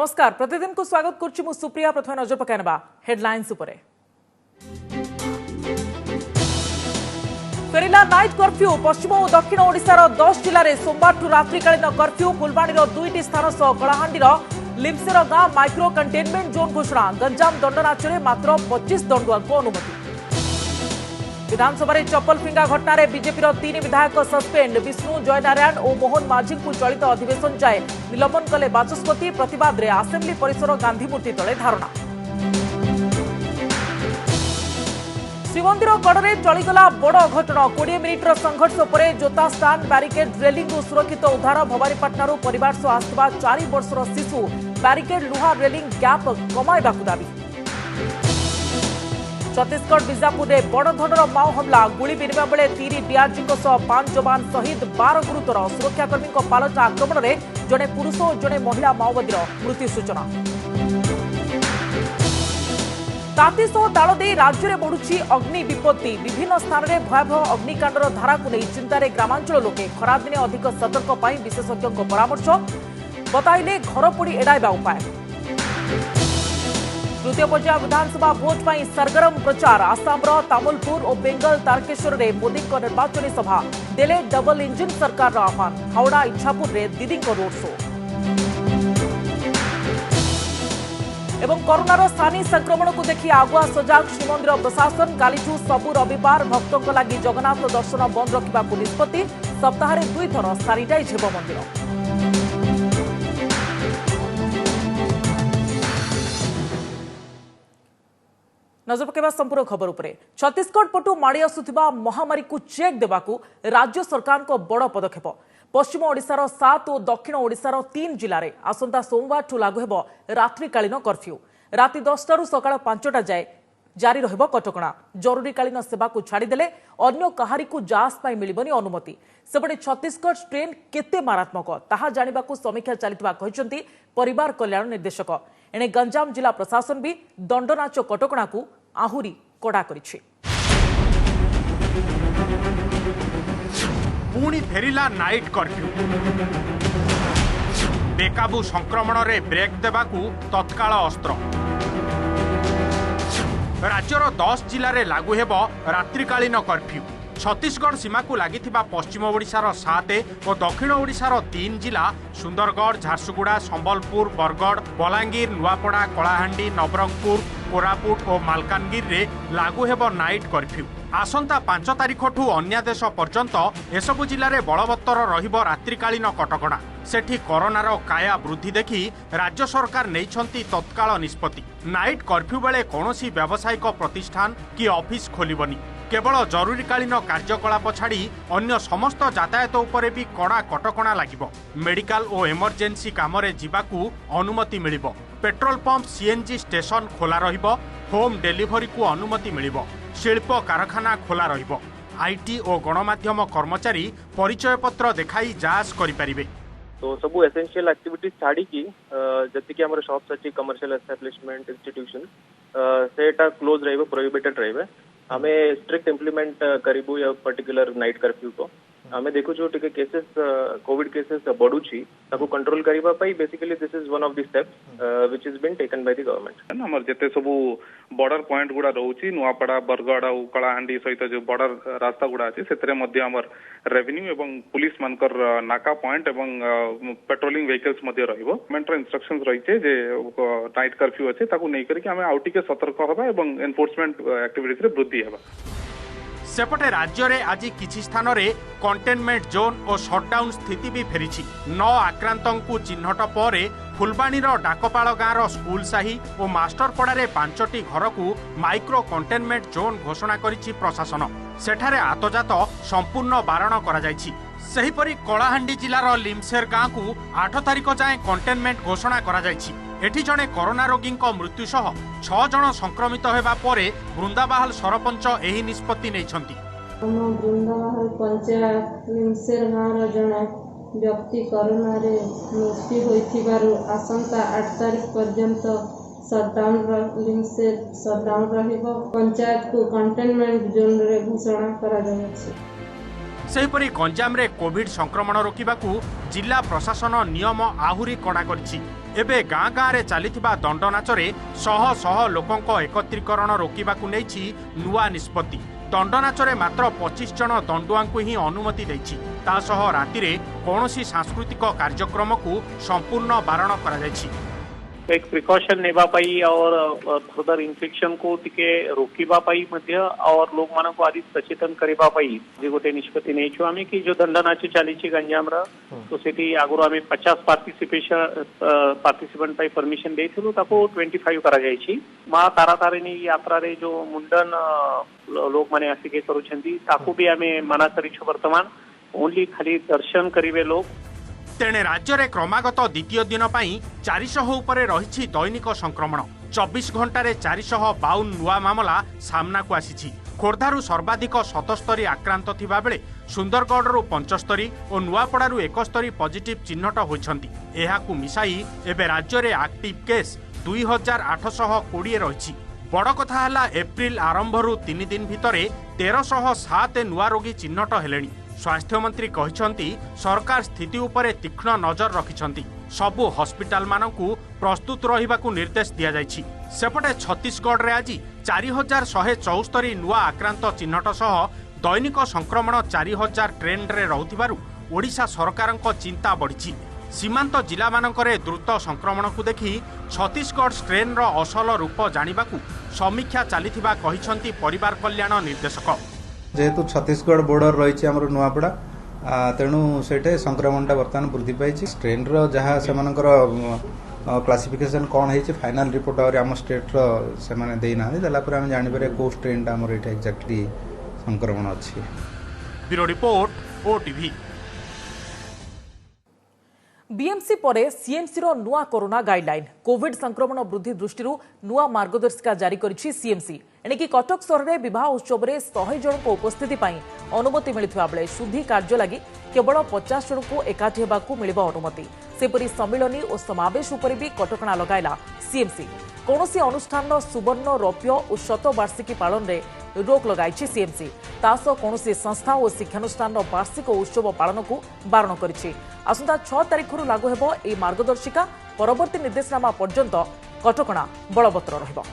नमस्कार प्रतिदिन को स्वागत करुच्ची मु सुप्रिया। प्रथम नजर पकाइनबा हेडलाइंस उपरे। फेरिला नाइट कर्फ्यू पश्चिम और दक्षिण ओडिशार 10 जिले में सोमवार रात्रिकालीन कर्फ्यू। फुलबाणी दुईटी स्थान सह कलाहांडीर लिमसेर गां माइक्रो कंटेनमेंट जोन घोषणा। गंजाम दंडनाचरे मात्र 25 दंडुआ को अनुमति। विधानसभा चप्पल फिंगा घटना रे बीजेपी 3 विधायक सस्पेंड। विष्णु जयनारायण और मोहन माझी को चलित अधिवेशन जाए निलंबन कले बाचस्पति। प्रतिवाद रे आसेम्बली परिसर गांधी मूर्ति तले धारणा। श्रीमंदिर गड़े चलीगला बड़ अघटन। 20 मिनिटर संघर्ष पर जोता स्टान बैरिकेड रेलिंग सुरक्षित उद्धार। भवानीपाटना परिवार सह आसुवा 4 वर्षर शिशु। बैरिकेड लुहा रेलिंग गैप कमाइबा दाबी। छत्तीसगढ़ बीजापुर में बड़ धरर माओ हमला। गुली विनिमय बेले 3 डीआरजी 5 जवान शहीद 12 गुरुतर। सुरक्षाकर्मी पालट आक्रमण में जड़े पुरुष और जड़े महिला माओवादी मृत्यु सूचना। ताती सह ताल दे राज्य में बढ़ुची अग्नि विपत्ति। विभिन्न स्थान में भयावह अग्निकांडर धारा को नहीं चिंतार ग्रामांचल लोके। खरादिने अधिक सतर्क पाई विशेषज्ञों परामर्श। बताइले घर पोड़ी एड़ाइबा उपाय। तृतीय पर्याय विधानसभा भोट पर सरगरम प्रचार। आसाम तामुलपुर और बेंगल तारकेश्वर में मोदी निर्वाचनी सभा देले डबल इंजिन सरकार आह्वान। हावड़ा इच्छापुर में दीदी रोड शो। एवं कोरोनार स्थानीय संक्रमण को देखि आगुआ सजाग श्रीमंदिर प्रशासन। कालीठू सबु रविवार भक्तों लगी जगन्नाथ दर्शन बंद रखा निष्पत्ति। सप्ताह 2 थर सानिटाइज हेब मंदिर। नजर पकेबा संपूर्ण खबर उपरे। छत्तीसगढ़ पटु माड़ी आसुथिबा महामारी को चेक देबाकू राज्य सरकार को बड़ पदक्षेप। पश्चिम ओडिशार 7 और दक्षिण ओडिशार 3 जिले में आसंता सोमवार लागू हेब रात्रिकालीन कर्फ्यू। राति 10 रु सकाळ 5टा जाए जारी रहिब कटकणा। जरूरीकालीन सेवा को छाड़देले अन्य कहारी को जांच पाई मिलिबनी अनुमति। सेपटे छत्तीसगढ़ स्ट्रेन केते मारात्मक ताहा जानिबाकू समीक्षा चलितबा कहिसंती परिवार कल्याण निर्देशक। एणे गंजाम जिला प्रशासन भी दंडनाच कटकणा को आहुरी कड़ा करिछि। पुणी फेरिला नाइट कर्फ्यू। बेकाबू संक्रमण रे ब्रेक देबाकू तत्काल अस्त्र। राज्यर 10 जिले में लागू हेब रात्रिकालीन कर्फ्यू। छत्तीसगढ़ सीमा को लगिथिबा पश्चिम ओडिशार 7 और दक्षिण ओडिशार 3 जिला सुंदरगढ़, झारसुगुड़ा, संबलपुर, बरगढ़, बलांगीर, नुआपड़ा, कलाहांडी, नवरंगपुर, कोरापुट और मालकानगिरी रे लागू हेब नाइट कर्फ्यू। आसंता 5 तारिख ठू अन्यादेश पर्यंत एसबु जिले में बलवत्तर रहिब रात्रिकालीन कटकणा। सेठी कोरोनार काया वृद्धि देखि राज्य सरकार नैछंती तत्काल निष्पत्ति। नाइट कर्फ्यू बेले कौनसी व्यावसायिक प्रतिष्ठान कि ऑफिस खोलिबनी। केवल जरूरीकालीन कार्यकलाप छाड़ी अन्य समस्त यातायात उपरे भी कड़ा कटकणा लागिब। मेडिकल और इमरजेंसी काम रे जिबाकू अनुमति मिलिब। पेट्रोल पंप, सीएनजी स्टेशन खोला रहिब। होम डिलीवरी को अनुमति मिलिब। शिल्प कारखाना खोला रहिब। आईटी और गणमाध्यम कर्मचारी परिचय पत्र देखाई जांच करि परिबे। तो सबू एसेंशियल एक्टिविटीज छाड़ी की जति कि हमर शॉप्स अछि, कमर्शियल एस्टैब्लिशमेंट, इंस्टीट्यूशन सेटा क्लोज रहइबो, प्रोहिबिटेड रहइबे। हमें स्ट्रिक्ट इम्प्लीमेंट करिबो या पर्टिकुलर नाइट कर्फ्यू को। हमें देखो जो टिके केसेस कोविड केसेस बढ़ुची ताको कंट्रोल करिबा पई basically this is one of the steps which is been taken by the government. हमर जते सबू बॉर्डर पॉइंट गुडा रहउची नुआपड़ा, बरगड़ और कलाहांडी सहित जो बॉर्डर रास्ता गुडा अछि सेतरे मध्ये हमर रेवेन्यू एवं पुलिस मानकर नाका पॉइंट एवं पेट्रोलिंग व्हीकल्स मध्ये रहिबो। गवर्नमेंट इंस्ट्रक्शंस रहिचे जे नाइट कर्फ्यू अछि ताको नै करी कि हमें आउटी के सतर्क होबा एवं एनफोर्समेंट एक्टिविटीज रे वृद्धि हेबा। सेपटे राज्य रे आज किछि स्थान रे कंटेनमेंट जोन और शटडाउन स्थिति भी फेरिछि। 9 आक्रांतों को चिन्हट पर फुलबाणीर डाकपाल गाँवर स्कूल साही और मास्टरपड़ा रे 5टी घर को माइक्रो कंटेनमेंट जोन घोषणा करिछि प्रशासन। सेठारे आतजात संपूर्ण बारण करा जायछि। सेहिपरि कलाहांडी जिलार लिमसेर गाँ को 8 तारिख जाए कंटेनमेंट घोषणा करा जायछि। एठी जणे कोरोना रोगी मृत्यु सह 6 जन संक्रमित हेबा परे बृंदाबाहाल सरपंच एही निष्पत्ति नैछंती। बृंदाबाहाल पंचायत लिमसेर गाँवर जणे व्यक्ति कोरोना रे मृत्यु होइथिबारु आसंता 8 तारिख पर्यंत शटडाउन रहिबो। पंचायत को कंटेनमेंट जोन रे घोषणा करा जायछि। सेहिपरि गंजाम रे कोविड संक्रमण रोकिबाकू जिला प्रशासन नियम आहुरी कड़ा करिछि। एबे गाँ गाँ रे चलीथिबा दंड नाचरे शह शह लोकंक एकत्रीकरण रोकिबाकू नेछि नुआ निष्पत्ति। दंड नाचरे मात्र 25 जन दंडुआंकू ही अनुमति दैछि। ता सह रातिरे कौनसी सांस्कृतिक कार्यक्रम को संपूर्ण बारण करा जायछि। एक प्रिकॉशन नेबा पाई और फर्दर इन्फेक्शन को टिके रोकिबा पाई मध्य और लोक मान को आदि सचेतन करिबा पाई जे गोटे निष्पत्ति नै छु आमे कि जो दंड नाच चलीछि गंजाम रा तो सेठी आगुरो आमे 50 पार्टिसिपेंट पाई परमिशन देथिलु ताको 25 करा जायछि। मा तारा तारिणी यात्रा रे जो मुंडन लोक माने आसिके करूछंती ताको भी आमे मना करिछु। वर्तमान ओनली खाली दर्शन करिवे लोक। तेणे राज्य में क्रमागत द्वितीय दिन पर 400 उपरे रही दैनिक संक्रमण। 24 घंटे 452 नुआ मामला सामना को आसी। खोर्धारू सर्वाधिक 77 आक्रांत थिबा बेले सुंदरगढ़ 75 और नुआपड़ारू 71 पॉजिटिव चिन्हट होइछंती। एहाकू मिसाई एबे राज्य में एक्टिव केस 2820 रही। बड़ कथा हला एप्रिल आरंभरू 3 दिन भितरे 1307 नुआ रोगी चिन्हट हेलेनी। स्वास्थ्य मंत्री कहिसंती सरकार स्थिति उपरे तीक्ष्ण नजर रखिछंती। सबु हॉस्पिटल मानकू प्रस्तुत रहिबाकू निर्देश दिया जायछि। सेपटे छत्तीसगढ़ रे आज 4174 नुआ आक्रांत चिन्हट सह दैनिक संक्रमण 4000 ट्रेंड रे रहुथिबारु ओडिशा सरकारक चिंता बढ़िछि। सीमांत जिला मानकरे द्रुत संक्रमण को देखि छत्तीसगढ़ स्ट्रेन रो असल रूप जानिबाकू समीक्षा चलीथिबा कहिसंती परिवार कल्याण निर्देशक। जेहेतु छत्तीसगढ़ बॉर्डर रही आमर नुआपड़ा तेणु से संक्रमण बर्तमान वृद्धि पाई। स्ट्रेन रहा से क्लासिफिकेशन कौन है फाइनल रिपोर्ट और आम स्टेट से देना देलापर आम जापर कौ स्ट्रेन आमर ये एक्जाक्टली संक्रमण अच्छी। Bureau report OTV. बीएमसी परे सीएमसी रो नुआ कोरोना गाइडलाइन। कोविड संक्रमण वृद्धि दृष्टि नुआ मार्गदर्शिका जारी करिछि सीएमसी। एणिकी कटक सहर में विवाह उत्सव में 100 जन को उपस्थिति पाई अनुमति मिलथिबा बेले शुद्धि कार्य लगी केवल 50 जन को एकाठी हेबाकू मिलिबा अनुमति। सेपरि सम्मिलनी और समावेश उपरे भी कटकणा लगाइला सीएमसी। कौनसी अनुष्ठान सुवर्ण रौप्य और शतवार्षिकी पालन में रोक लगाइछि सीएमसी। तासह कौनसी संस्था और शिक्षानुष्ठान वार्षिक उत्सव पालन को बारण करिछि। आसंता 6 तारिखरु लागू हेबो ए मार्गदर्शिका। परवर्ती निर्देशनामा पर्यंत कटकणा बलवत्तर रहिबो।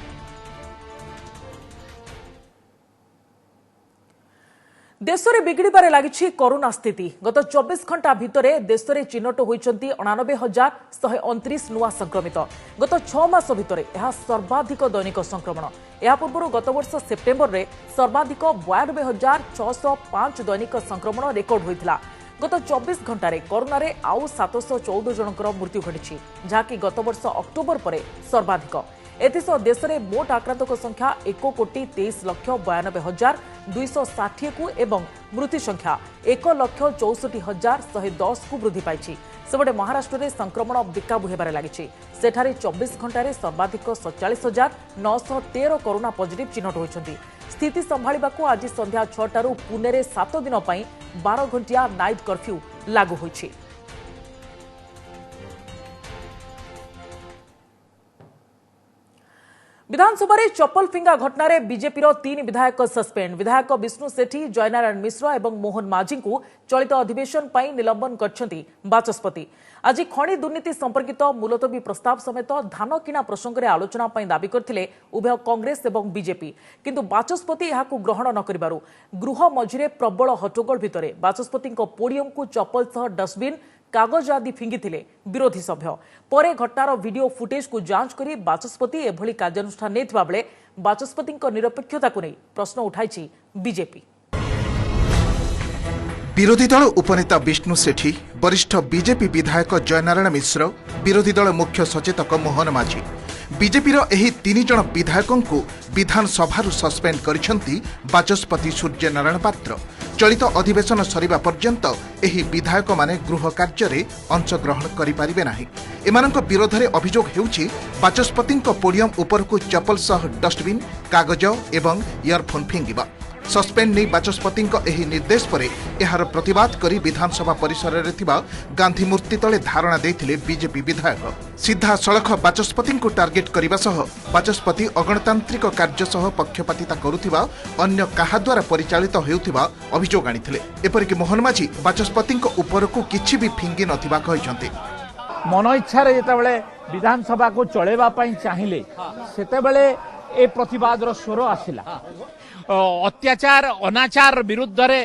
देश में बिगड़बार लगी कोरोना स्थिति। गत 24 घंटा भितर देश में चिन्हट होती 89,129 नुआ संक्रमित। गत 6 मास भितर यह सर्वाधिक दैनिक संक्रमण। या पूर्व गत वर्ष सेप्टेम्बर में सर्वाधिक 92,605 दैनिक संक्रमण रेकर्ड होता। गत 24 घंटे कोरोना रे आउ 714 जनकर मृत्यु घटी, जहाँकि गत वर्ष अक्टोबर पर सर्वाधिक। एथिसह देश में मोट आक्रांत संख्या 1,93,92,260 को एवं मृत्यु संख्या 1,64,110 को वृद्धि पाई। सेपटे महाराष्ट्र में संक्रमण बेकाबू होबार लगी। सेठारे 24 घंटे सर्वाधिक 47,913 कोरोना पॉजिटिव चिन्हट होती। स्थिति संभाळिबाकू आज संध्या 6टारू पुणे में 7 दिन 12 घंटिया नाइट कर्फ्यू लागू होइछि। विधानसभा चप्पल फिंगा घटना बीजेपी 3 विधायक सस्पेंड। विधायक विष्णु सेठी, जयनारायण मिश्र और मोहन माझी को चलित अधिवेशन पर निलंबन करछंती बाचस्पति। आज खଣି दुर्नीति संपर्कित मुलतवी प्रस्ताव समेत धान किणा प्रसंग में आलोचना दाबी करथिले उभय कांग्रेस और बीजेपी, किंतु बाचस्पति यहाकू ग्रहण न करिबारु गृह मझिरे प्रबल हट्टगोल भितरे बाचस्पति पोडियम को चप्पल सह डस्टबिन कागज आदि फिंगिथिले विरोधी सभ्य। परे घटनार वीडियो फुटेज को जांच करी बाचस्पति एभली कार्यानुष्ठान नेथिबा बेले बाचस्पति निरपेक्षता को नहीं प्रश्न उठाइछि बीजेपी। विरोधी दल उपनेता विष्णु सेठी, वरिष्ठ बीजेपी विधायक जयनारायण मिश्र, विरोधी दल मुख्य सचेतक मोहन माझी, बीजेपी एही 3 जन विधायकों को विधानसभा सस्पेंड करिसेंती बाचस्पति सूर्यनारायण पात्र। चलित अधिवेशन सरिबा पर्यंत एही विधायक माने गृह कार्य रे अंशग्रहण करि पारिबे नाही। एमानक विरोध रे अभियोग हेउछि बाचस्पतिक पोडियम उपरकू चप्पल सह डस्टबिन, कागज एवं इयरफोन फिंगिबा। सस्पेंड नहीं बाचस्पति एही निर्देश पर एहार प्रतिवाद करी विधानसभा परिसर रे थिबा गांधी मूर्ति तले धारणा देथिले बीजेपी विधायक। सीधा सड़क बाचस्पति को टार्गेट करने सह बाचस्पति अगणतांत्रिक कार्य सह पक्षपातिता करुथिबा अन्य काहा द्वारा परिचालित हेउथिबा अभियोग आनिथिले। एपरिक मोहन माझी बाचस्पति उपरकू किछि भी फिंगी नथिबा कहिसंती। मन इच्छा जिते विधानसभा को चलैवा चाहिए सेतेबेले ए प्रतिवाद स्वर आसिला अत्याचार अनाचार विरुद्ध रे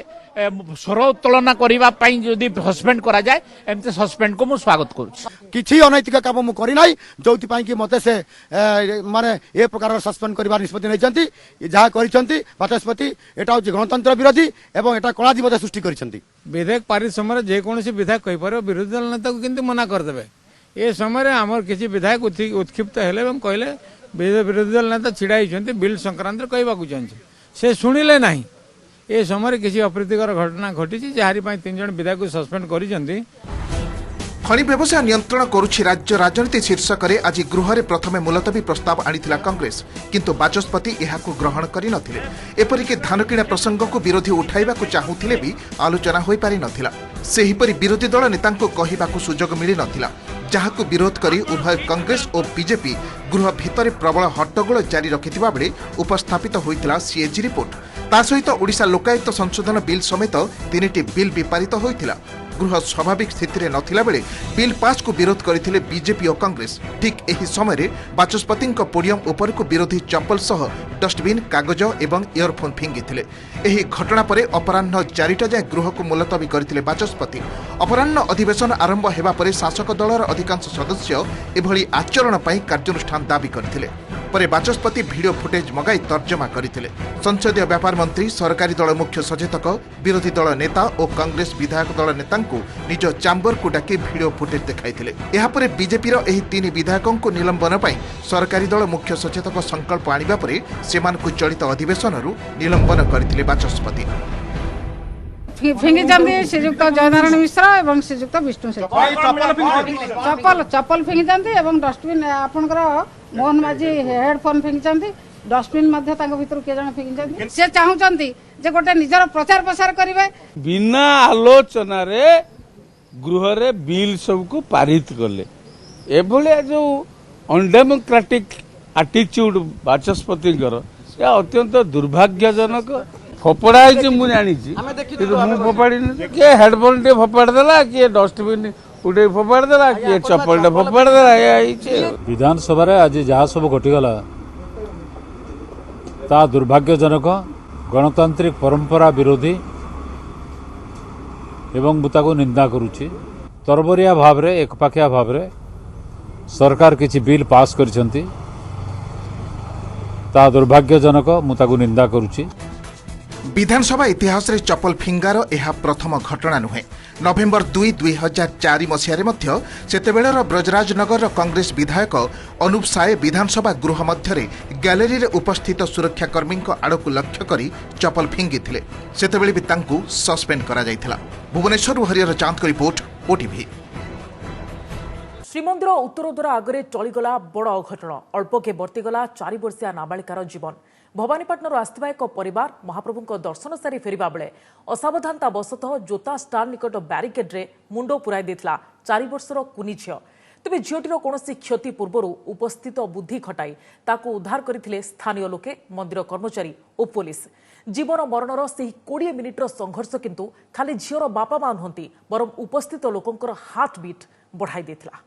स्वर उत्तोलन करने जदि सस्पेंड करा जाए एमती सस्पेंड को मु स्वागत करुछि किछि अनैतिक काम मु करि नै जोति पई कि मते से माने ए प्रकार सस्पेंड करबा निष्पत्ति नै जहाँ करिसंती बाचस्पति एटा होछि गणतंत्र विरोधी एवं एटा कला दिवस सृष्टि करिसंती विधेयक पारित समय जे कोनोसी विधायक कहि पारो विरोधी दल नेता को किंतु मना कर देबे ए समय हमर किछि विधायक उत्क्षिप्त हेले एवं कहले विरोधी दल नेता छिड़ा हिचंती बिल संक्रांत कहबा को चाहछे से सुनिले नाही ए समय किसी अप्रीतिकर घटना घटी जहारी 3 जन विधायक को सस्पेंड करिसंती खनि व्यवसाय नियंत्रण करुछि राज्य राजनीति शीर्षक रे आज गृह रे प्रथमे मुलतवी प्रस्ताव आनिथिला कांग्रेस किंतु बाचस्पति एहाकु ग्रहण करि नथिले एपरिके धान किणा प्रसंग को विरोधी उठाइबा को चाहुथिले भी आलोचना होई पारि नथिला सेहिपरि विरोधी दल नेतांको कहिबाकू सुजोग मिली नथिला जहाकू विरोध करी उभय कांग्रेस और बीजेपी गृह भितर प्रबल हट्टगोल जारी रखिथिबा बेले उपस्थापित होइतिला सीएजी रिपोर्ट ता सहित ओडिशा लोकायुक्त संशोधन बिल समेत 3टी बिल विपारित होइतिला गृह स्वाभाविक स्थिति रे नथिला बेले बिल पास को विरोध करथिले बीजेपी और कांग्रेस ठीक एही समय रे बाचस्पति पोडियम ऊपर को विरोधी चप्पल सह डस्टबिन कागज एवं इयरफोन फिंगिथिले एही घटना परे अपराह्न 4टा जाय गृह को मुलतवी करथिले बाचस्पति अपराह्न अधिवेशन आरंभ हेबा परे शासक दलर अधिकांश सदस्य एभली आचरण पई कार्यानुष्ठान दाबी करथिले परे बाचस्पति वीडियो फुटेज मगाई तर्जमा करथिले संसदीय व्यापार मंत्री सरकारी दल मुख्य सचेतक विरोधी दल नेता और कांग्रेस विधायक दल नेता निज चैम्बर को डाकी वीडियो फुटेज देखाइथिले एहा परे बीजेपी रो एही 3 विधायकों को निलंबन पई सरकारी दल मुख्य सचेतक संकल्प आनिबा परे सेमान को चलित अधिवेशन रु निलंबन करथिले बाचस्पति फिंगी जाते श्रीजुक्त जयनारायण मिश्र एवं श्रीजुक्त विष्णु चप्पल चप्पल फिंगी जाते एवं डस्टबिन आपनकर मोहन माझी हेडफोन फिंगी जाते डस्टबिन मध्य तांको भितर के जण फिंगी जाते से चाहुचंती जे गोटे निजर प्रचार प्रसार करिवे बिना आलोचना रे गृह रे बिल सब को पारित करले एभले जो अनडेमोक्रेटिक एटीट्यूड बाचस्पति या अत्यंत दुर्भाग्यजनक फोपड़ा मुझे जानी फोपाड़ी किए हेडफोन टे फोपाड़ देला किए डस्टबिन उठे फोपाड़ देला किए चप्पल टे फोपाड़ देला विधानसभा आज जहाँ सब घटीगला ता दुर्भाग्यजनक गणतांत्रिक परंपरा विरोधी एवं मुताको निंदा करुछि तरबरिया भाव रे एकपाखिया भाव रे सरकार किछि बिल पास करिसंती ता दुर्भाग्यजनक मुताको निंदा करुछि विधानसभा इतिहास रे चप्पल फिंगार यह प्रथम घटना नुहे नवेम्बर 2, 2004 मसीह मध्य सेतेबेलर ब्रजराजनगर कांग्रेस विधायक अनूप साय विधानसभा गृह मध्य गैलेरी रे उपस्थित सुरक्षाकर्मी आड़ को लक्ष्य कर चप्पल फिंगी सेतेबेले भी तांकू सस्पेंड करा जायथिला भुवनेश्वर हरिहर चांद को रिपोर्ट ओटीवी श्रीमंदिर उत्तरद्वार आगे टलीगला बड़ अघटन अल्पके बर्तीगला 4 वर्षिया नाबालिकार जीवन भवानीपाटन आसवा एक परिवार महाप्रभु दर्शन सारी फेरिबा बेले असावधानता बसतः जोता स्टार निकट ब्यारिकेड्रे मुंड पुराई देथिला 4 वर्षर कुनी झियो तेबे झियोटीर कौनसी क्षति पूर्व उपस्थित बुद्धि खटाई ताकू उद्धार करथिले स्थानीय लोके मंदिर कर्मचारी और पुलिस जीवन मरणर से 20 मिनिटर संघर्ष किंतु खाली झियोर बापा मां नहंती बरं उपस्थित लोकंकर हार्ट बीट बढ़ाई देथिला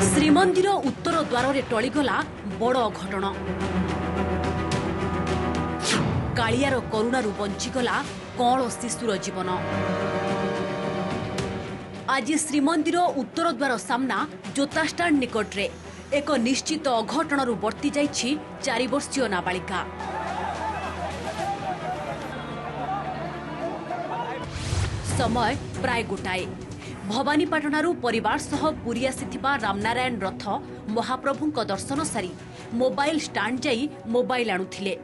श्रीमंदिर उत्तर द्वार रे टलीगला बड़ घटना कालियार करुणारू बंचीगला कौन शिशुर जीवन आज श्रीमंदिर उत्तर द्वार सामना जोता स्टार निकटरे एक निश्चित अघटनरू वर्ती जाइछि 4 वर्षीय नाबालिका समय प्राय गोटाए भवानीपाटनारू परिवार सह पुरी आसीथिबा रामनारायण रथ महाप्रभुंक दर्शन सारी मोबाइल स्टांड जाई मोबाइल आणुथिले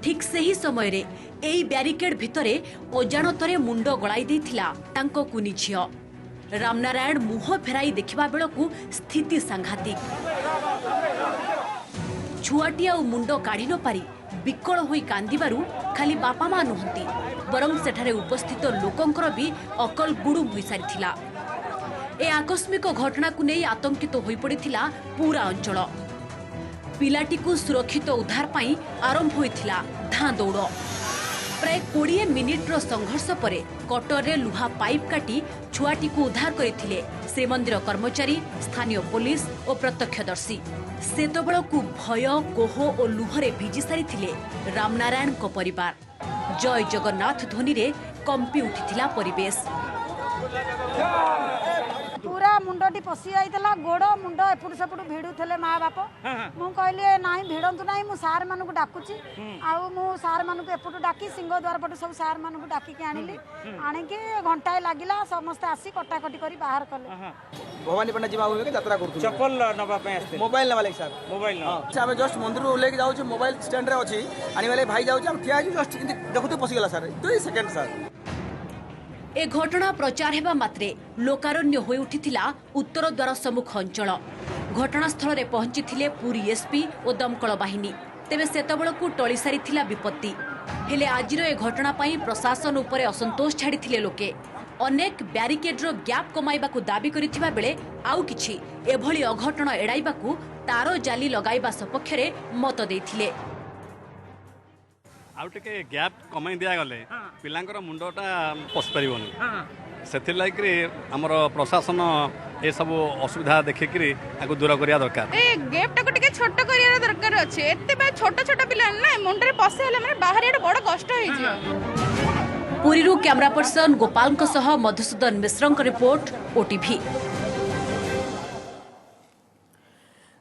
ठीक सही समय रे एई ब्यारिकेड भितरे अजाणतरे मुंड गलाई देथिला तांको कुनी झियो रामनारायण मुह फेराई देखिबा बेलकू स्थिति सांघातिक छुआटिया मुंड काढ़ी न पारी विकल होई कांदिबारू खाली बापा मां नहंती बरं सेठारे उपस्थित लोकंकर भी अकल गुडुम होई सारिथिला ए आकस्मिक घटना को नहीं आतंकित होई पड़िथिला पूरा अंचल पिलाटी को सुरक्षित उद्धार पाई आरंभ होइथिला धां दौड़ प्राय 20 मिनिट्र संघर्ष पर कटर रे लुहा पाइप काटी छुआटी को उद्धार करथिले श्रीमंदिर कर्मचारी स्थानीय पुलिस और प्रत्यक्षदर्शी। सेतबेलकु भय कोह और लुहरे भिजी सारी रामनारायण को परिवार। जय जगन्नाथ ध्वनि रे कंपी उठिथिला परिवेश। पूरा मुंडटी पशि जाइला गोड़ मुंड एपट सेपट भिड़ुले माँ बाप मु कहली ना भिड़तु ना मु सार मान डाकुची आउ सार मान एपटू डाकी सिंह द्वार पट सब सार मान डाकिकी आनिली आणिकी घंटाए लगिला समस्ते आसी कटाकटी कर बाहर कले। भवानी पंडा जी बाबू यात्रा करू चप्पल नबा पे मोबाइल नबा लाग सर मोबाइल आम जस्ट मंदिर ओल्लेक जाऊ मोबाइल स्टैंड रे अछि आनी भाई जाऊ ठिया जस्ट देखते पशि गला सर 2 सेकंड सर। ए घटना प्रचार हेबा मात्रे लोकारण्य होई उठिथिला उत्तर द्वार सम्मुख अंचल। घटनास्थल रे पहुंचीथिले पुरी एसपी और दमकल बाहिनी। तेबे सेतबेलकु टळी सारिथिला विपत्ति। हेले आजिर ए घटना पई प्रशासन उपरे असंतोष छाड़िथिले लोके। अनेक ब्यारिकेड्र गैप कमाइबाकू दाबी करिथिबा बेले आउ किछि एभली अघटन एडाइबाकू तार जाली लगाइबा सपक्ष रे मत देथिले। आउटे गैप कमाई दिया गले पिलांकर मुंडटा पशि पारिबनी सेथिर लागिक हमर प्रशासन ए सब असुविधा देखिकरी आगु दूर करिया दरकार। ए गैप टाको टिके छोट करिया दरकार अछि। एते बा छोट छोट पिला ना मुंडरे पसे हले माने बाहर एटा बड़ कष्ट होई जियो। पुरीरू कैमरा पर्सन गोपाल सह मधुसूदन मिश्रଙ୍କ रिपोर्ट ओटीवी।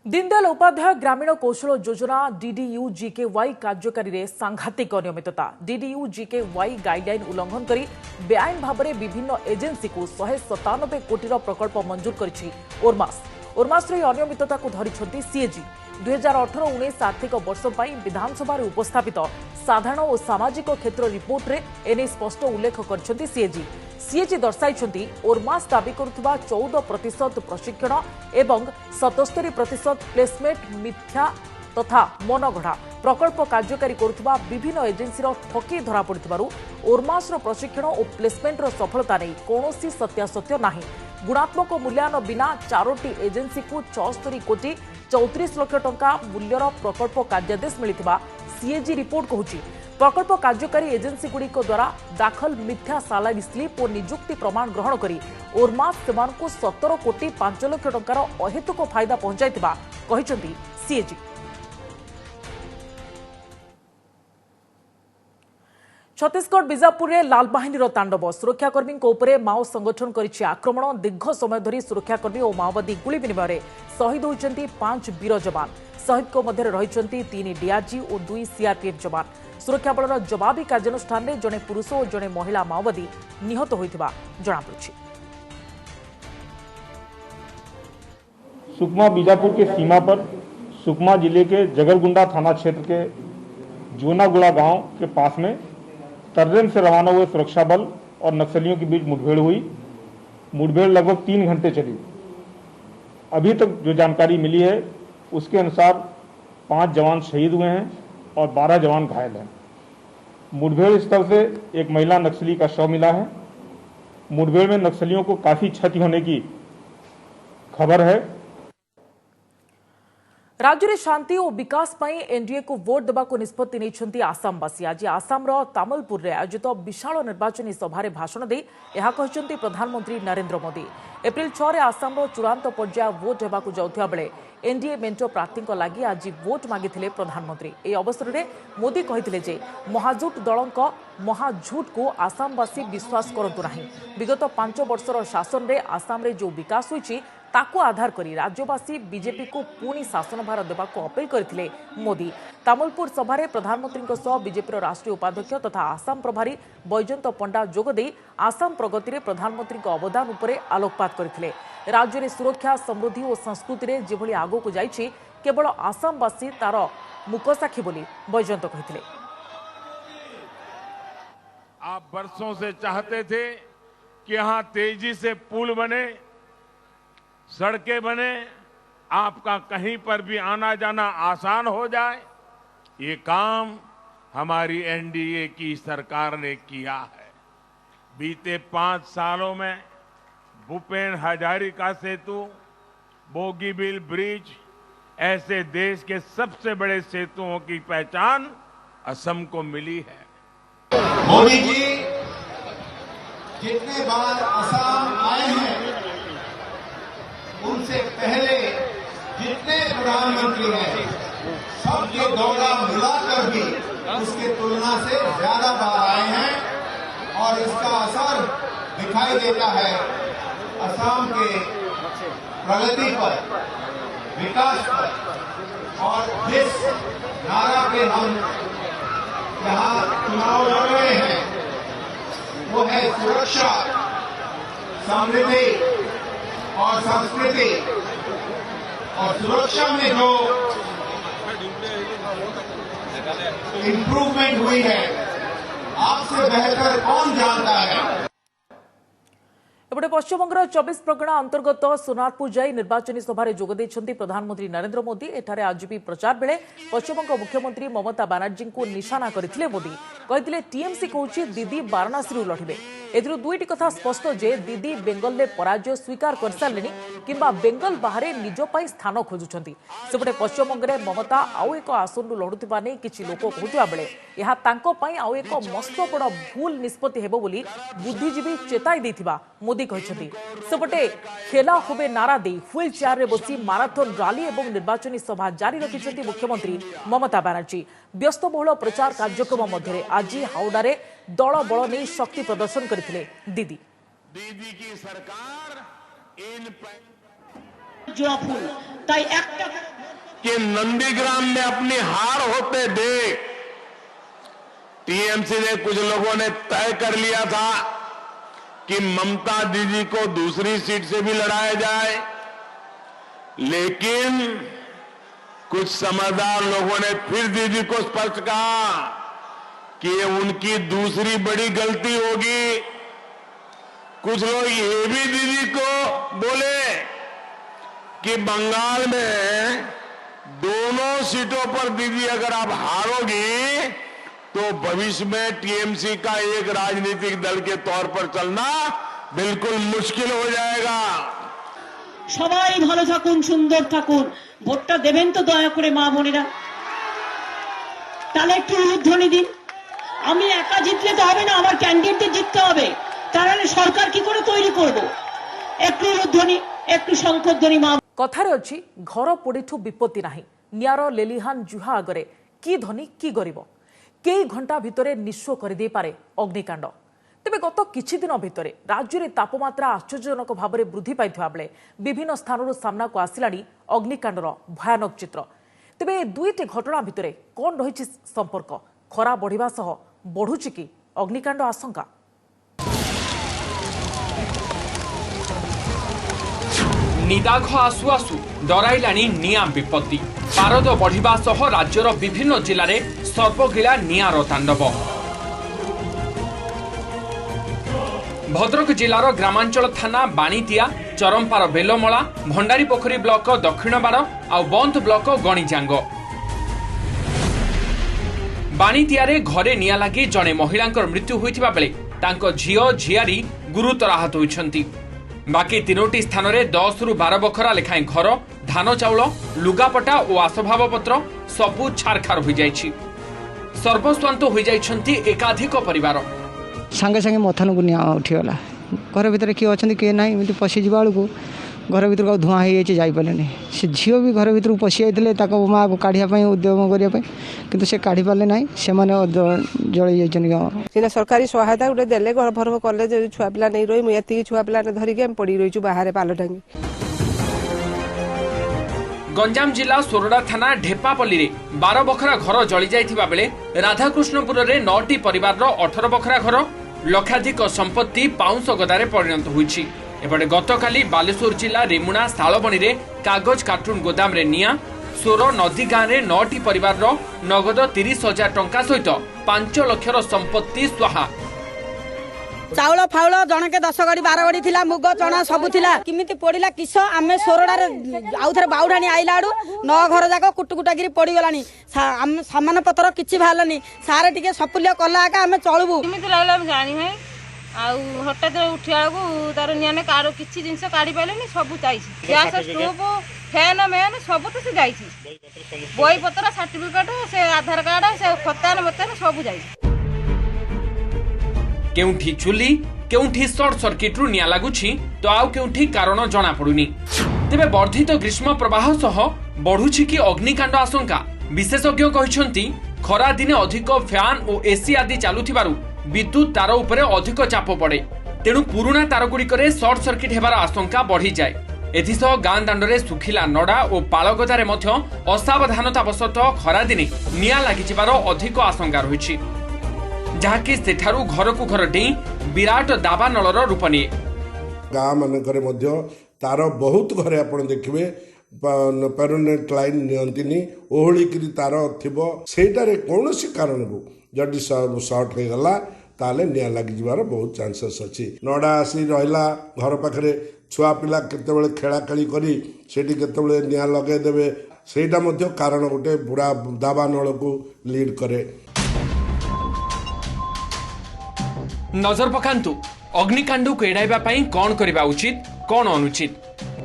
दीनदयाल उपाध्याय ग्रामीण कौशल योजना DDU-GKY कार्यकारी रे सांघातिक अनियमितता। DDU-GKY गाइडलाइन उल्लंघन करी बेआईन भाव में विभिन्न एजेंसी को 197 कोटीर प्रकल्प मंजूर करिछि ओरमास। ओरमास अनियमितता को धरिछंती सीएजी। 2018-19 आर्थिक वर्ष पर विधानसभा उपस्थापित साधारण और सामाजिक क्षेत्र रिपोर्ट रे एने स्पष्ट उल्लेख करछंती सीएजी। सीएजी दर्शाई ओरमास दाबी करुवा 14% प्रशिक्षण एवं 77% प्लेसमेंट मिथ्या तथा मनगढ़ा प्रकल्प कार्यकारी करुवा विभिन्न एजेंसी ठकी धरा पड़ू ओरमास प्रशिक्षण और प्लेसमेंट सफलता नहीं कौन सत्यासत्य नहीं। गुणात्मक मूल्यांकन बिना 4टी एजेंसी को 74 कोटी 34 लाख टंका मूल्यर प्रकल्प कार्यादेश मिलिथिबा सीएजी रिपोर्ट कहूची। प्रकल्प कार्यकारी एजेंसी गुड़िक द्वारा दाखल मिथ्या सालारी स्लिप और निजुक्ति प्रमाण ग्रहण करी ओरमास सेमानकु 17 कोटी 5 लाख टंकार अहेतुक फायदा पहुंचाइथिबा कहिसंती सीएजी। छत्तीसगढ़ बीजापुर में लाल बाहिनी तांडव सुरक्षाकर्मी माओ संगठन करिछि आक्रमण। दीर्घ समय धरी सुरक्षाकर्मी और माओवादी गुली विनिमय शहीद होइछंती 5 वीर जवान। शहीद मध्य रहिछंती 3 डीआरजी और 2 सीआरपीएफ जवान। सुरक्षा बलर जवाबी कार्यानुष्ठान में जड़े पुरुष और जड़े महिला माओवादी निहत होइथिबा जणापड़िछि। सुकमा बीजापुर के सीमा पर सुकमा जिले के जगरगुंडा थाना क्षेत्र के जोनागुड़ा गांव के पास में तर्रेम से रवाना हुए सुरक्षा बल और नक्सलियों के बीच मुठभेड़ हुई। मुठभेड़ लगभग 3 घंटे चली। अभी तक जो जानकारी मिली है उसके अनुसार 5 जवान शहीद हुए हैं और 12 जवान घायल हैं। मुठभेड़ स्थल से एक महिला नक्सली का शव मिला है। मुठभेड़ में नक्सलियों को काफी क्षति होने की खबर है। राज्य में शांति और विकास पर एनडीए को वोट देवा निष्पत्ति नहीं आसामवासी। आज आसाम तामुलपुर में आयोजित विशाल निर्वाचनी सभा भाषण दे यह कहते प्रधानमंत्री नरेंद्र मोदी। एप्रिल 6 आसाम चूड़ांत पर्याय वोट होगा जाउथिबा बेले एनडीए मेंट प्रार्थी लगी आज वोट मागिथिले प्रधानमंत्री। ए अवसर में मोदी कहते जे महाजुट दलों महाझूठ को आसामवासी विश्वास करंतु नहीं। विगत 5 वर्षर शासन में आसाम रे जो विकास होईछि ताको आधार करी राज्यवासी बीजेपी को पुणी शासनभार देवा अपील करथिले मोदी। तामुलपुर सभारे प्रधानमंत्री सह बीजेपी राष्ट्रीय उपाध्यक्ष तथा आसाम प्रभारी बैजयंत पंडा जोगदे आसाम प्रगति में प्रधानमंत्री अवदान उपरे आलोकपात करथिले। राज्य में सुरक्षा समृद्धि और संस्कृति में जेभली आगो जाइछि केवल आसामवासी तार मुकसाक्षी बोली बैजयंत कहथिले। आप वर्षों से चाहते थे कि यहाँ तेजी से पुल बने, सड़कें बने, आपका कहीं पर भी आना जाना आसान हो जाए। ये काम हमारी एनडीए की सरकार ने किया है। बीते 5 सालों में भूपेन हजारिका सेतु, बोगीबील ब्रिज ऐसे देश के सबसे बड़े सेतुओं की पहचान असम को मिली है। मोदी जी जितने बार असम आए हैं उनसे पहले जितने प्रधानमंत्री हैं सबके दौरा मिलाकर भी उसकी तुलना से ज्यादा बार आए हैं और इसका असर दिखाई देता है असम के प्रगति पर, विकास पर। और जिस नारा पे हम यहाँ चुनाव लड़ रहे हैं वो है सुरक्षा, समृद्धि और संस्कृति। और सुरक्षा में जो इम्प्रूवमेंट हुई है आपसे बेहतर कौन जानता है। एपटे पश्चिमबंगर 24 प्रगणा अंतर्गत सोनारपुर जाई निर्वाचनी सभारे जोग देइछन्ति प्रधानमंत्री नरेंद्र मोदी। एठारे आज भी प्रचार बेले पश्चिमबंग मुख्यमंत्री ममता बनर्जी को निशाना करथिले मोदी। कहिथिले टीएमसी कहूछि दीदी वाराणसी लढिबे। एथिरु दुईटी कथा स्पष्ट जे दीदी बेंगल में पराजय स्वीकार कर सारे किंबा बेंगल बाहर निज पई स्थान खोजुछन्ति। सेपटे पश्चिमबंग में ममता आउ एक आसन लढुथिबा नै किछि लोक कहउथिबा बेले एहा तांको पई आउ एक मस्त बड़ भूल निष्पत्ति हेबो बोली बुद्धिजीवी चेताई दैथिबा मोदी कहछन्ति। सेपटे खेला होबे नारा दे व्हील चेयर रे बसी माराथन रैली एवं निर्वाचनी सभा जारी रखिछन्ति मुख्यमंत्री ममता बनर्जी। व्यस्तबहुल प्रचार कार्यक्रम मध्य आज हावड़ारे दल बल नहीं शक्ति प्रदर्शन करथिले दीदी। दीदी की सरकार कि नंदीग्राम में अपनी हार होते देख टीएमसी ने कुछ लोगों ने तय कर लिया था कि ममता दीदी को दूसरी सीट से भी लड़ाया जाए, लेकिन कुछ समझदार लोगों ने फिर दीदी को स्पष्ट कहा कि ये उनकी दूसरी बड़ी गलती होगी। कुछ लोग ये भी दीदी को बोले कि बंगाल में दोनों सीटों पर दीदी अगर आप हारोगी तो भविष्य में टीएमसी का एक राजनीतिक दल के तौर पर चलना बिल्कुल मुश्किल हो जाएगा। সবাই ভালো থাকুন, সুন্দর থাকুন, ভোটটা দেবেন তো দয়া করে মা বোনেরা। তাহলে একটু উদ্বোধনী দিন। আমি একা জিতলে তো হবে না, আমার ক্যান্ডিডেটদের জিততে হবে, তাহলে সরকার কি করে তৈরি করব। একটু উদ্বোধনী, একটু শঙ্খধ্বনি মা। কথারে অছি ঘর পড়িঠু বিপত্তি নাহি, নিয়ার লেলিহান জুহা আগরে কি ধনী কি গরিব কেই ঘণ্টা ভিতরে নিঃস্ব করে দিয়ে পারে অগ্নিকাণ্ড। तेबे गत किछि दिन भितर राज्य में तापमात्रा आश्चर्यजनक भाव में वृद्धि पाइथिबा बेले विभिन्न स्थानों सामना को आसिलानी अग्निकांडर भयानक चित्र। तेबे दुईटी घटना भितर कौन रही संपर्क, खरा बढ़िबा सह बढ़ुछि कि अग्निकांड आशंका। निदाघ आसु आसु डराइलानी निया विपत्ति। पारद बढ़िबा सह राज्यर विभिन्न जिले में सर्पगिला नियार तांडव। भद्रक जिलार ग्रामांचल थाना बाणीतिया, चरमपार बेलमला, भंडारी पोखरी ब्लॉक दक्षिण बाड़ आउ बंध ब्लॉक गणिजांग। बाणीतियारे घरे निया लगी जड़े महिलांकर मृत्यु होइथिबा बेले तांको झियो झियारी गुरुतर आहत होइछन्ति। बाकी तीनोटी स्थान में 10 ରୁ 12 बखरा लेखाएं घर, धान चाउल, लुगापटा और आसभाबपत्र सबु छारखार हो जाइछि। सर्वस्वांत हो जाइछन्ति एकाधिक परिवार। सांगे सांगे मथन को निया उठीगला। घर भितर किए अच्छा किए ना एमती पशिजा बेलू घर भर धूआं हो जापारे से झील भी घर भर पशि जाते माँ को काढ़ापी उद्यम करने कि से काढ़ी पारे ना से जल जाइए। सरकारी सहायता गोटे देले घर भर कले छुआ पिला नहीं रही मुझे छुआ पिला धरिकी पड़ी रही बाहर पाल टांगी। गंजाम जिला सोरडा थाना ढेपापल्ली रे 12 बखरा घर जली जाइथिबा बेले राधाकृष्णपुर रे 9टी परिवार 18 बखरा घर, लक्षाधिक संपत्ति पाउंस गदारे परिणत होइछि। एपटे गतकाली बालेश्वर जिला रेमुणा सालबणी रे कागज कार्टून गोदाम रे निया, सोर नदी गाँ रे 9टी परिवार नगद 30,000 टंका सहित 5 लाखर संपत्ति स्वाहा। चाउल फाउल जनके 10 गड़ी 12 गड़ी थिला, मुग चना सब थिला, किमिति पड़िला किस आमे सोरडा रे आउ थरे बाउडानी आइला आडू 9 घर जाक कुटकुटागिरी पड़ी गलानी। सामान पत्र किछि भालनी सारे टिके सपुल्य कला का आमे चलबू किमिति लागला हम जानी है। आउ हटात उठिया को तार नियाने कार किछि जिंस काढी पालेनी सब जाइछि। गैस स्टोव फैन मैन सब तो से जाइछि। बही पत्र सर्टिफिकेट से आधार कार्ड से खतान मतन सब जाइछि। केउठी चुली केउठी सर्ट सर्किट रु निया लागुछि तो आउ केउठी कारण जणा पडुनी। तेबे वर्धित ग्रीष्म प्रवाह सह बढ़ुछि कि अग्निकांड आशंका। विशेषज्ञ कहिसंती खरा दिने अधिक फैन और एसी आदि चालुथिबारु विद्युत तार उपरे अधिक चाप पड़े, तेणु पुराना तार गुड़िकरे सर्ट सर्किट हेबार आशंका बढ़ी जाए। एथिसह गां दांडरे सुखिला नड़ा और पालगदारे मध्य असावधानतावशतः खरा दिने निया लागिजिबार अधिक आशंका रहिछि, जहाँकि सेठारु घर को घर डेई विराट दावानलर रूप निए। गाँ मानकरे मध्य तार बहुत घरे आपण देखिबे परमानेंट लाइन नियंतिनी ओहळिकरी तार थिबो, सेटारे कोनोसी कारण को जदि शॉर्ट हो गला ताले निया लागि जिबार बहुत चांसेस अछि। नडा आसी रहला घर पाखरे छुआ पिला केतेबेले खेला खेली करी सेठी केतेबेले निया लगे देबे, सेटा मध्य कारण गोटे पूरा दावानल को लीड करे। नजर पकांतु अग्निकांड को एड़ाइबा पई कोन करबा उचित कोन अनुचित।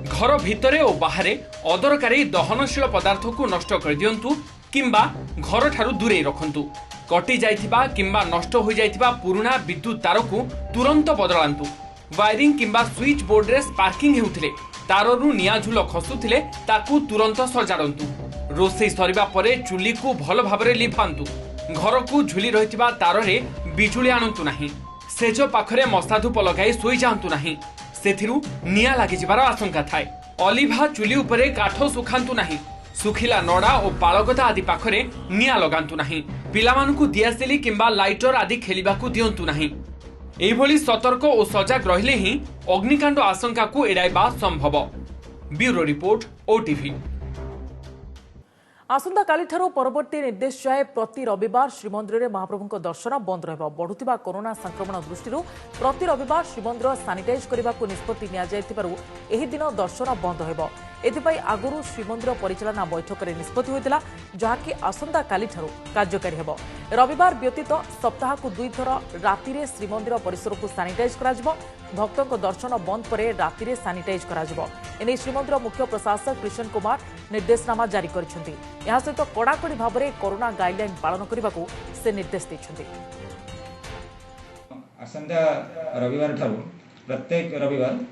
घर भितरे और बाहरे अदरकारी दहनशील पदार्थ को नष्ट कर दियंतु किंबा घर ठारू दूरे रखंतु। कटि जाइथिबा किंबा नष्ट हो जाइथिबा पुराना विद्युत तार को तुरंत बदलांतु। वायरिंग किंबा स्विच बोर्ड रे स्पार्किंग हेउथिले ताररू निया झुल खसुथिले ताकू तुरंत सजाड़ंतु। रोषेई सरिबा परे चुली को भल भाबरे लिभांतु। घर को झुली रहिथिबा तार रे बिजुली आनंतु नाही। सेज पाखरे मशाधूप लगाई सोई जांतु नाही, सेथिरु निया लागि जिबार आशंका थाए। अलिभा चुली उपरे काठ सुखांतु नाही। सुखिला नड़ा और पालगदा आदि पाखरे निया लगांतु नाही। पिलामानकु दियासिली किंबा लाइटर आदि खेलिबाकु दियंतु नाही। एभली सतर्क और सजग रहिले ही अग्निकांड आशंका को एड़ाइबा संभव। Bureau report OTV. आसंता काली ठारू परवर्ती निर्देश जाए प्रति रविवार श्रीमंदिर में महाप्रभु दर्शन बंद रहिबो। बढ़ुथिबा कोरोना संक्रमण दृष्टि प्रति रविवार श्रीमंदिर सानिटाइज करने को निष्पत्ति नियाजाइथिबारु एही दिन दर्शन बंद रहिबो। एथिपाई आगुरु श्रीमंदिर परिचालना बैठक में निष्पत्ति होइतिला, जहाँकि आसंता काली ठारू कार्यकारी हेबो। रविवार व्यतीत सप्ताह को 2 थर राति रे श्रीमंदिर परिसर को सानिटाइज कराजिबो। भक्तों दर्शन बंद पर राति रे सानिटाइज कराजिबो। एने श्रीमंदिर मुख्य प्रशासक कृष्ण कुमार निर्देशनामा जारी करिसेंती। यह सहित कड़ाकड़ी भाव में कोरोना गाइडलाइन पालन करने को से निर्देश देते। आसंता रविवार ठारू प्रत्येक रविवार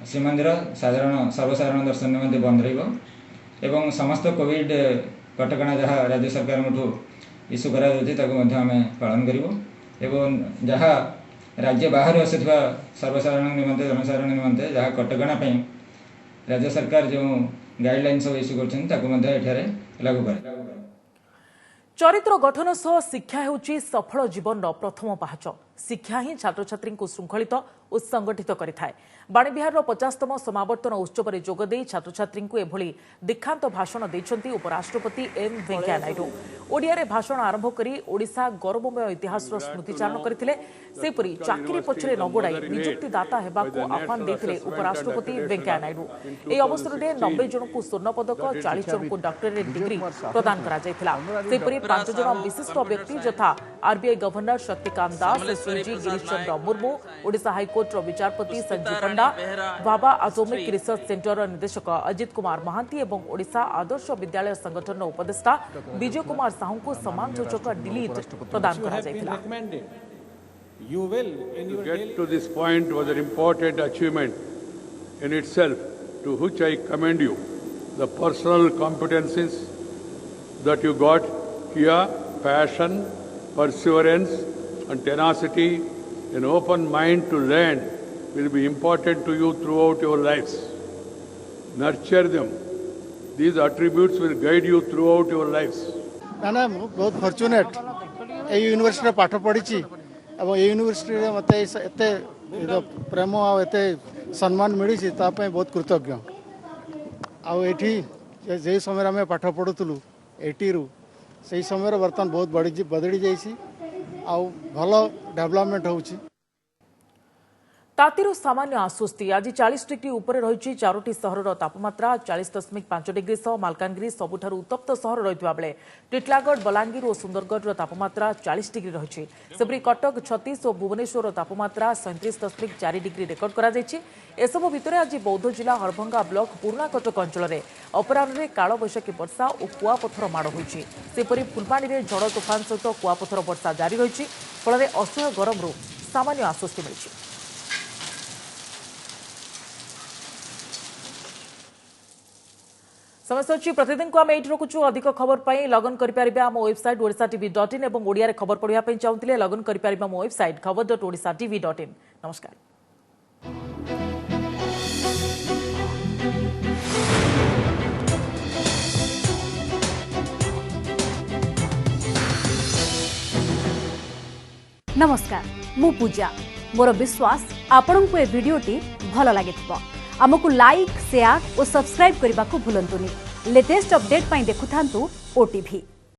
श्रीमंदिर सर्वसाधारण दर्शन निमंते बंद रहिबो। समस्त कोविड कटकणा जहाँ राज्य सरकार इश्यू करा पालन करिबो। एवं जहाँ राज्य बाहर आसुवा सर्वसाधारण निमंते जनसाधारण निमंते जहाँ कटकणा राज्य सरकार जो गाइडलाइन सब इश्यू कर लागू करे। चरित्र गठन सह शिक्षा होची सफल जीवन प्रथम पाहच। शिक्षा ही छात्र छात्री को श्रृंखलित और संगठित करिथाए। बाणीविहार 50तम समावर्तन उत्सव में जोगदे छात्र छात्री को एभली दीक्षांत भाषण देछंती उपराष्ट्रपति एम वेंकैया नायडू। ओडिया रे भाषण आरंभ करी ओडिशा गौरवमय इतिहास स्मृतिचारण करथिले। सेपरी चाकरी पछरे नगोड़ाई नियुक्तिदाता हेबाकू आह्वान देथिले उपराष्ट्रपति वेंकैया नायडू। ए अवसर में 90 जन को स्वर्ण पदक 40 जन को डॉक्टरेट डिग्री प्रदान करा जायथिला। सेपरी 5 जन विशिष्ट व्यक्ति यथा RBI governor Shaktikanta Das, SOG Girish Chandra Murmu, Odisha high court विचारपति Sanjeev पंडा, बाबा एटॉमिक रिसर्च सेंटर निदेशक अजित कुमार महांती एवं ओडिशा आदर्श विद्यालय संगठन उपदेष्टा विजय कुमार साहू को सम्मान सूचक डिलीट प्रदान करा जायथिला। To get to this point was an important achievement in itself, to which I commend you. The personal competencies that you got here, passion, perseverance and tenacity, an open mind to learn will be important to you throughout your lives. Nurture them. These attributes will guide you throughout your lives. ना बहुत fortunate ए university पाठ पढ़ी अब ये university मत एत प्रेम आते सम्मान मिली बहुत कृतज्ञ। आठी जे समय आम पाठ पढ़ुलु 80 रू से समय बर्तमान बहुत बदली जाइए भल डेवलपमेंट होउछि। तातीर सामान्य आश्वस्ति आज 40 डिग्री उपर रही चारोटी सहर तापमात्रा 40.5 डिग्री सह मालकानगिरी सबुठारु उत्तप्त सहर रही बेले टिटलागढ़ बलांगीर और सुंदरगढ़ तापमात्रा 40 डिग्री रही सेपरी कटक 36 और भुवनेश्वर तापमात्रा 37.4 डिग्री रेकर्ड करा एसबु भितर आज बौद्ध जिला हरभंगा ब्लॉक पुराणा कटक अंचल अपराह काल बैशाखी वर्षा और कुआपथर माड़ होती सेपरी फुलबाणी में झड़ तोफान सहित कुआपथर वर्षा जारी रही फल असह्य गरम सामान्य आश्वस्ति मिली। समस्या अच्छी प्रतिदिन को आम ये रखुचु अधिक खबर पर लगन करें आम वेबसाइट orisatv.in और ओडिया खबर पढ़ाई चाहते लगन करें आम वेबसाइट खबर.orisatv.in। नमस्कार। नमस्कार मु पूजा मोर विश्वास आपण को ए वीडियोटी भल लगे आमको लाइक शेयर और सब्सक्राइब करने को भूलंतुनी लेटेस्ट अपडेट पाई देखुथांतु ओटीवी।